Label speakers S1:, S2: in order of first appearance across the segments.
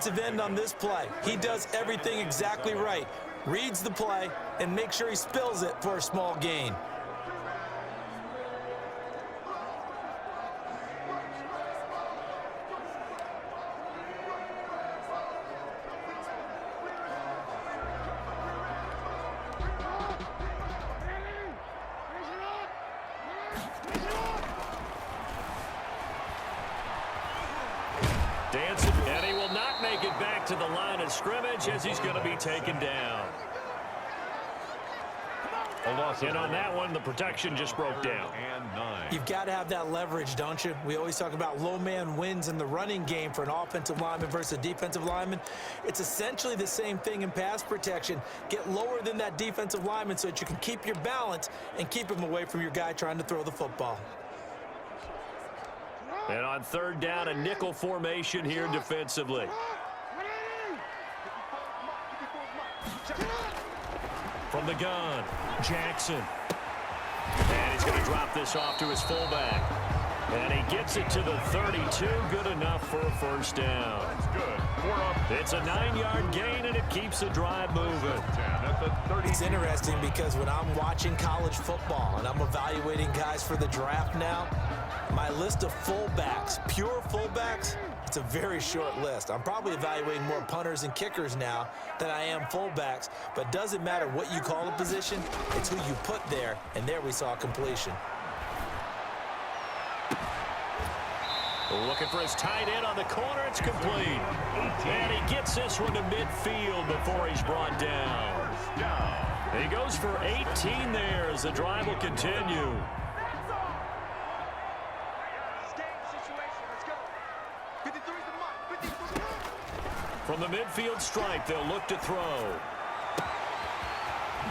S1: End on this play. He does everything exactly right. Reads the play and makes sure he spills it for a small gain.
S2: Dancing, and he will not make it back to the line of scrimmage as he's going to be taken down. And on that one, the protection just broke down.
S1: You've got to have that leverage, don't you? We always talk about low man wins in the running game for an offensive lineman versus a defensive lineman. It's essentially the same thing in pass protection. Get lower than that defensive lineman so that you can keep your balance and keep him away from your guy trying to throw the football.
S2: And on third down, a nickel formation here defensively. From the gun, Jackson. And he's going to drop this off to his fullback. And he gets it to the 32. Good enough for a first down.
S3: That's good.
S2: It's a 9-yard gain, and it keeps the drive moving.
S1: It's interesting because when I'm watching college football and I'm evaluating guys for the draft now, my list of fullbacks, pure fullbacks, it's a very short list. I'm probably evaluating more punters and kickers now than I am fullbacks, but it doesn't matter what you call a position, it's who you put there, and there we saw completion.
S2: Looking for his tight end on the corner. It's complete. And he gets this one to midfield before he's brought down. He goes for 18 there as the drive will continue. From the midfield stripe, they'll look to throw.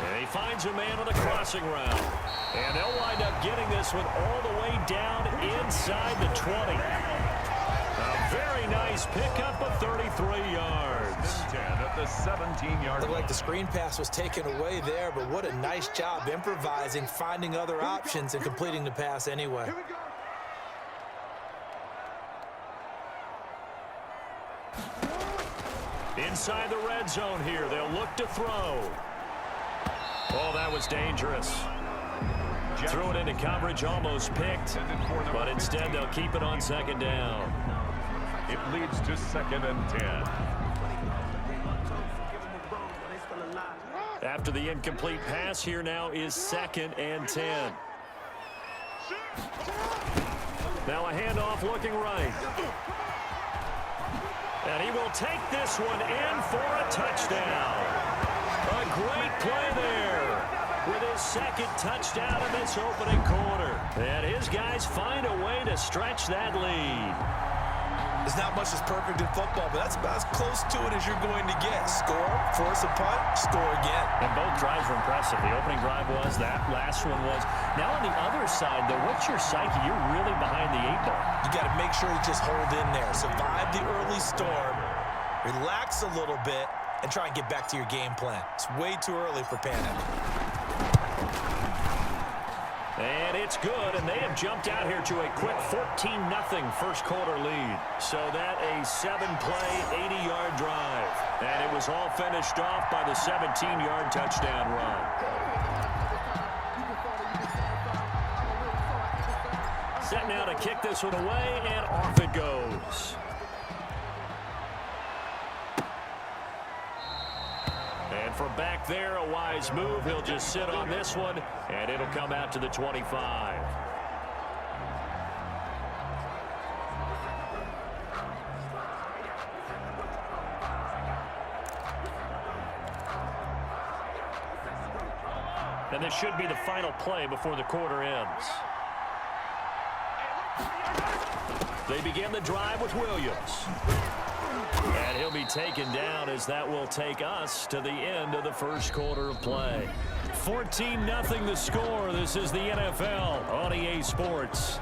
S2: And he finds a man on a crossing route. And they'll wind up getting this one all the way down inside the 20. A very nice pickup of 33 yards.
S3: At the 17-yard
S1: Looked like the screen pass was taken away there, but what a nice job improvising, finding other options, and completing the pass anyway.
S2: Inside the red zone here, they'll look to throw. Oh, that was dangerous. Threw it into coverage, almost picked, but instead they'll keep it on second down.
S3: It leads to 2nd and 10.
S2: After the incomplete pass, here now is 2nd and 10. Now a handoff looking right. And he will take this one in for a touchdown. A great play there with his 2nd touchdown in this opening quarter. And his guys find a way to stretch that lead.
S1: There's not much that's perfect in football, but that's about as close to it as you're going to get. Score, force a punt, score again.
S2: And both drives were impressive. The opening drive was, that last one was. Now on the other side, though, what's your psyche? You're really behind the 8 ball.
S1: You got to make sure you just hold in there. Survive the early storm, relax a little bit, and try and get back to your game plan. It's way too early for panic.
S2: And it's good, and they have jumped out here to a quick 14-0 first quarter lead. So that a 7-play, 80-yard drive. And it was all finished off by the 17-yard touchdown run. Set now to kick this one away, and off it goes. And from back there, a wise move. He'll just sit on this one, and it'll come out to the 25. And this should be the final play before the quarter ends. They begin the drive with Williams. And he'll be taken down as that will take us to the end of the first quarter of play. 14-0 the score. This is the NFL on EA Sports.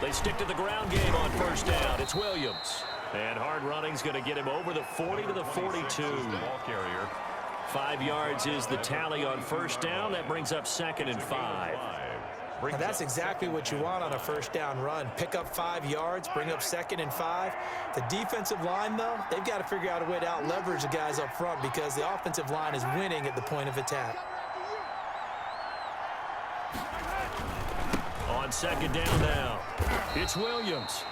S2: They stick to the ground game on first down. It's Williams. And hard running's going to get him over the 40 to the 42.
S3: Ball carrier.
S2: 5 yards is the tally on first down. That brings up 2nd and 5.
S1: And that's exactly what you want on a first down run. Pick up 5 yards, bring up 2nd and 5. The defensive line, though, they've got to figure out a way to out-leverage the guys up front because the offensive line is winning at the point of attack.
S2: On 2nd down now, it's Williams.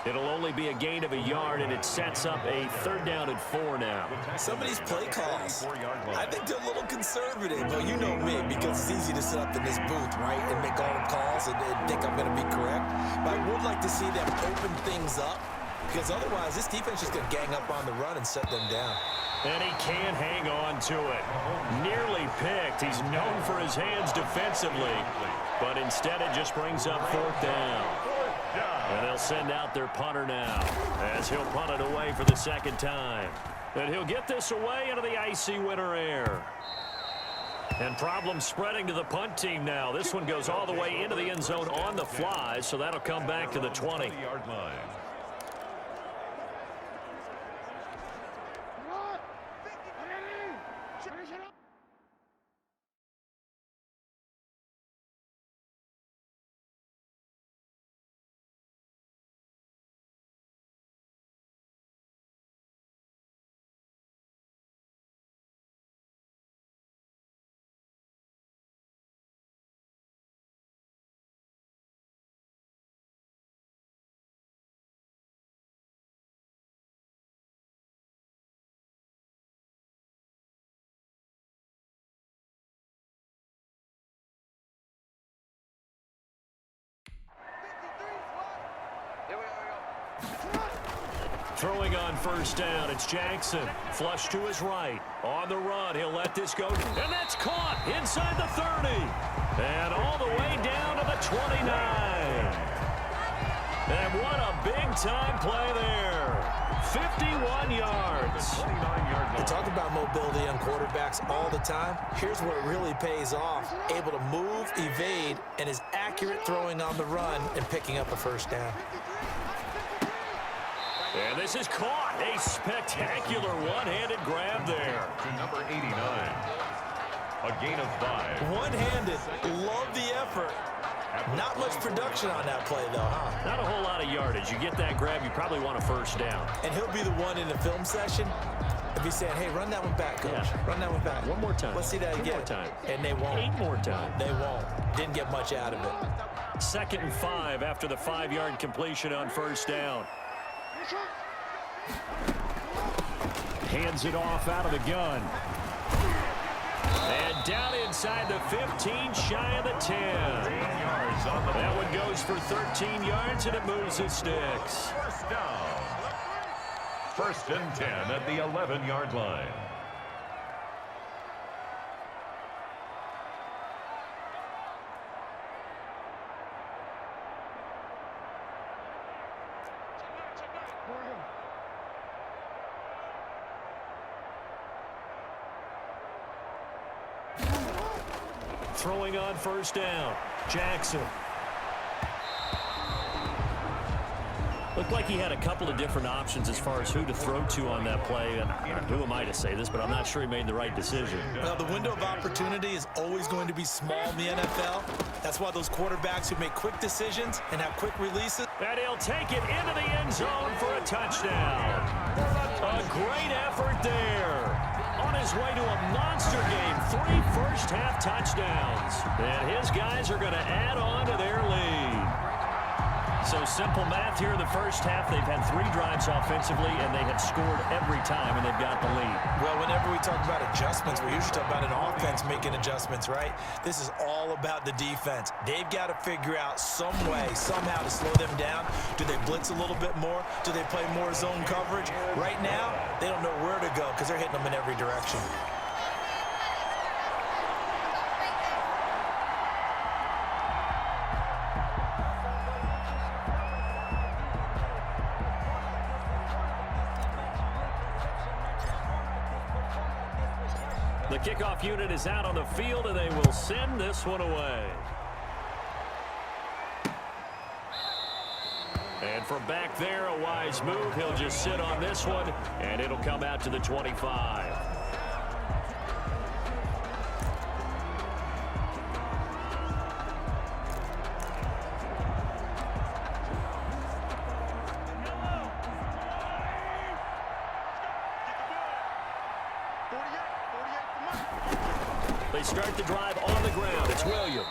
S2: It'll only be a gain of a yard, and it sets up a 3rd down and 4 now.
S1: Some of these play calls, I think they're a little conservative. Well, you know me, because it's easy to sit up in this booth, right, and make all the calls and think I'm going to be correct. But I would like to see them open things up, because otherwise this defense is going to gang up on the run and set them down.
S2: And he can't hang on to it. Nearly picked. He's known for his hands defensively, but instead it just brings up 4th down. And they'll send out their punter now as he'll punt it away for the 2nd time. And he'll get this away into the icy winter air. And problems spreading to the punt team now. This one goes all the way into the end zone on the fly, so that'll come back to the 20-yard line. Throwing on first down, it's Jackson. Flush to his right. On the run, he'll let this go. And that's caught inside the 30. And all the way down to the 29. And what a big-time play there. 51 yards.
S1: They talk about mobility on quarterbacks all the time. Here's where it really pays off. Able to move, evade, and is accurate throwing on the run and picking up a first down.
S2: And this is caught. A spectacular one-handed grab there.
S3: To number 89. A gain of 5.
S1: One-handed. Love the effort. Not much production on that play, though, huh?
S2: Not a whole lot of yardage. You get that grab, you probably want a first down.
S1: And he'll be the one in the film session if he's saying, hey, run that one back, coach.
S2: Yeah.
S1: Run that one back.
S2: One more time.
S1: Let's see that again.
S2: 2 more time.
S1: And they won't.
S2: 8 more times.
S1: They won't. Didn't get much out of it.
S2: 2nd and 5 after the 5-yard completion on first down. Hands it off out of the gun. And down inside the 15, shy of the 10. That one goes for 13 yards, and it moves his sticks.
S3: First down. 1st and 10 at the 11-yard line.
S2: Throwing on first down, Jackson. Looked like he had a couple of different options as far as who to throw to on that play. And who am I to say this, but I'm not sure he made the right decision.
S1: Well, the window of opportunity is always going to be small in the NFL. That's why those quarterbacks who make quick decisions and have quick releases.
S2: And he'll take it into the end zone for a touchdown. A great effort there. On his way to a monster game, 3 first-half touchdowns. And his guys are going to add on to their lead. So simple math here in the first half. They've had 3 drives offensively, and they have scored every time, and they've got the lead.
S1: Well, whenever we talk about adjustments, we usually talk about an offense making adjustments, right? This is all about the defense. They've got to figure out some way, somehow to slow them down. Do they blitz a little bit more? Do they play more zone coverage? Right now, they don't know where to go because they're hitting them in every direction.
S2: The kickoff unit is out on the field, and they will send this one away. And from back there, a wise move. He'll just sit on this one, and it'll come out to the 25. They start the drive on the ground. It's Williams.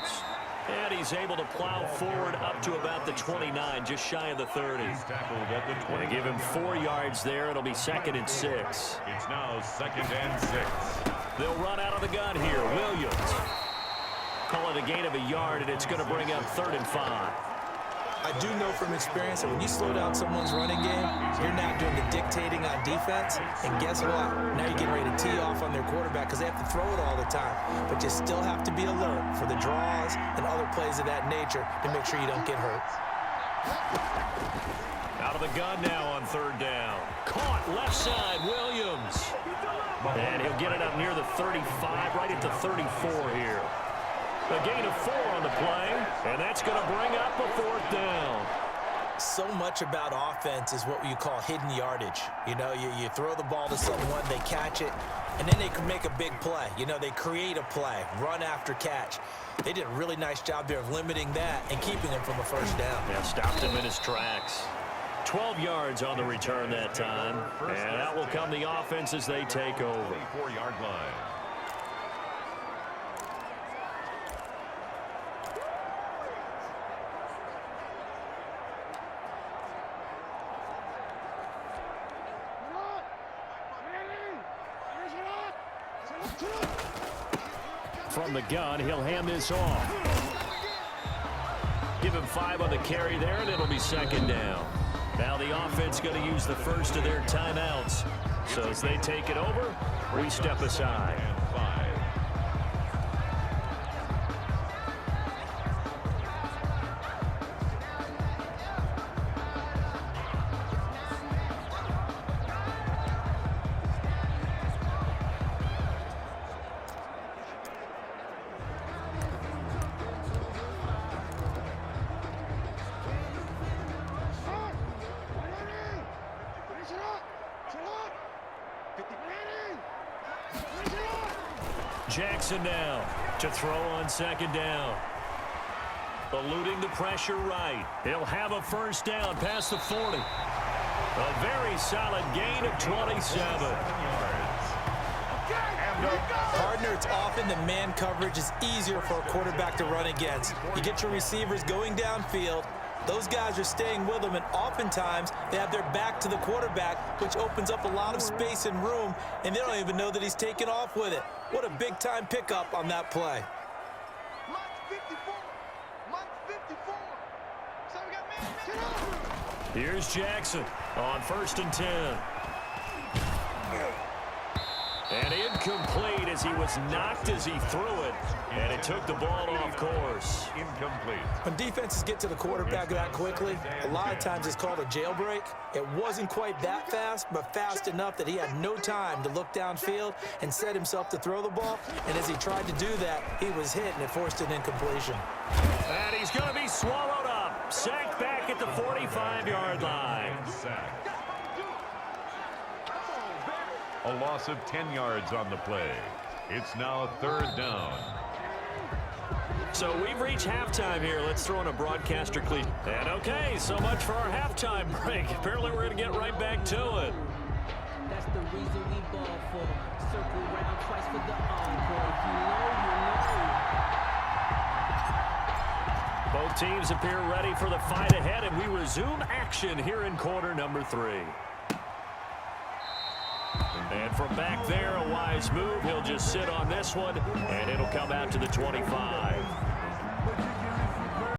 S2: And he's able to plow forward up to about the 29, just shy of the 30.
S3: He's tackled at the 20.
S2: They give him 4 yards there. It'll be 2nd and 6.
S3: It's now 2nd and 6.
S2: They'll run out of the gun here. Williams. Call it a gain of a yard, and it's going to bring up 3rd and 5.
S1: I do know from experience that when you slow down someone's running game, you're now doing the dictating on defense. And guess what? Now you're getting ready to tee off on their quarterback because they have to throw it all the time. But you still have to be alert for the draws and other plays of that nature to make sure you don't get hurt.
S2: Out of the gun now on 3rd down. Caught left side, Williams. And he'll get it up near the 35, right at the 34 here. A gain of 4 on the play, and that's going to bring up a 4th down.
S1: So much about offense is what you call hidden yardage. You know, you throw the ball to someone, they catch it, and then they can make a big play. You know, they create a play, run after catch. They did a really nice job there of limiting that and keeping him from a 1st down.
S2: Yeah, stopped him in his tracks. 12 yards on the return that time, and that will come the offense as they take over.
S3: 4-yard line.
S2: From the gun, he'll hand this off. Give him 5 on the carry there, and it'll be 2nd down. Now the offense going to use the first of their timeouts. So as they take it over, we step aside. Jackson now to throw on 2nd down. Eluding the pressure right. He'll have a 1st down past the 40. A very solid gain of 27.
S1: Partner, it's often the man coverage is easier for a quarterback to run against. You get your receivers going downfield. Those guys are staying with them, and oftentimes they have their back to the quarterback, which opens up a lot of space and room, and they don't even know that he's taken off with it. What a big-time pickup on that play.
S2: Here's Jackson on 1st and 10. And incomplete as he was knocked as he threw it, and it took the ball off course.
S3: Incomplete.
S1: When defenses get to the quarterback that quickly, a lot of times it's called a jailbreak. It wasn't quite that fast, but fast enough that he had no time to look downfield and set himself to throw the ball. And as he tried to do that, he was hit, and it forced an incompletion.
S2: And he's going to be swallowed up. Sacked back at the 45-yard line.
S3: A loss of 10 yards on the play. It's now 3rd down.
S2: So we've reached halftime here. Let's throw in a broadcaster cleat. And okay, so much for our halftime break. Apparently we're going to get right back to it.
S4: That's the reason we ball for. Circle round twice for the encore. If you know, you know.
S2: Both teams appear ready for the fight ahead, and we resume action here in quarter number 3. And from back there, a wise move. He'll just sit on this one, and it'll come out to the 25.